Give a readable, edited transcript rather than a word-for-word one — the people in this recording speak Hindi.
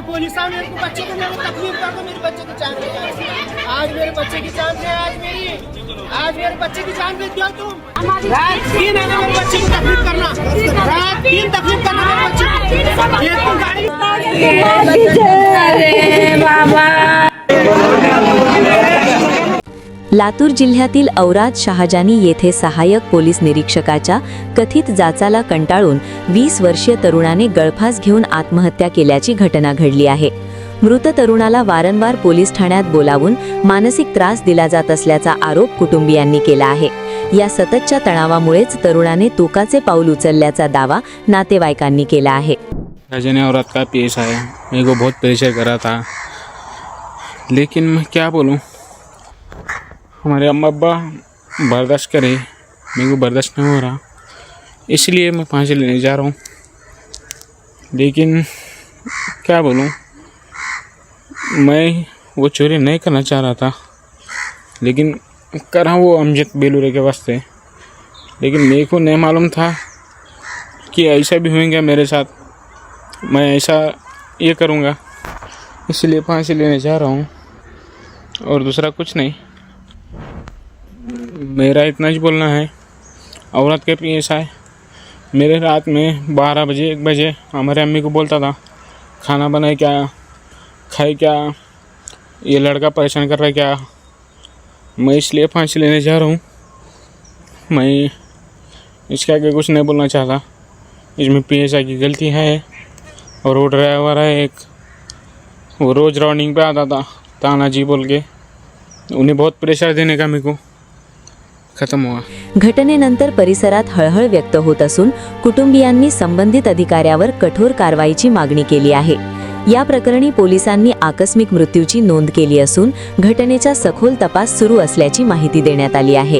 पुलिस ने मेरे को बच्चे को मेरे तकलीफ करके मेरे बच्चे की जान बचाई। आज मेरे बच्चे की जान है, आज मेरे बच्चे की जान दे दिया तुम। रात दिन है मेरे बच्चे की तकलीफ करना, रात दिन तकलीफ करना मेरे बच्चे को। ये तुम गाड़ी लातूर जिल्ह्यातील औराद शहाजानी येथे सहाय्यक पोलीस निरीक्षकाच्या कथित जाचाला कंटाळून 20 वर्षीय तरुणाने गळफास घेऊन आत्महत्या केल्याची घटना घडली आहे। मृत तरुणाला वारंवार पोलीस ठाण्यात बोलावून मानसिक त्रास दिला जात असल्याचा आरोप कुटुंबियांनी केला आहे। या सततच्या तणावामुळेच तरुणाने टोकाचे पाऊल उचलल्याचा दावा नातेवाईकांनी केला आहे। शहाजानी औराद का पेश आया, मेरे को बहुत प्रेशर करा था, लेकिन मैं क्या बोलूं, हमारे अम्मा अब्बा बर्दाश्त करे, मेरे को बर्दाश्त नहीं हो रहा, इसलिए मैं फांसी लेने जा रहा हूँ। लेकिन क्या बोलूँ, मैं वो चोरी नहीं करना चाह रहा था, लेकिन करा वो अमजद बेलूरे के वास्ते। लेकिन मेरे को नहीं मालूम था कि ऐसा भी होएगा मेरे साथ, मैं ऐसा ये करूँगा, इसलिए फांसी लेने जा रहा हूँ और दूसरा कुछ नहीं। मेरा इतना ही बोलना है। औरत के पेश आए, मेरे रात में 12 बजे 1 बजे हमारे अम्मी को बोलता था खाना बनाए क्या, खाए क्या, ये लड़का परेशान कर रहा है क्या। मैं इसलिए फांसी लेने जा रहा हूँ। मैं इसके आगे कुछ नहीं बोलना चाहता। इसमें PSI की गलती है और वो ड्राइवर है एक, वो रोज़ राउंडिंग पे आता था ताना जी बोल के, उन्हें बहुत प्रेशर देने का मेरे को खत्म हुआ। घटनेनंतर परिसरात हळहळ व्यक्त होत असून कुटुंबियांनी संबंधित अधिकाऱ्यावर कठोर कारवाईची मागणी केली आहे। या प्रकरणी पोलिसांनी आकस्मिक मृत्यूची नोंद केली असून घटनेचा सखोल तपास सुरू असल्याची माहिती देण्यात आली आहे।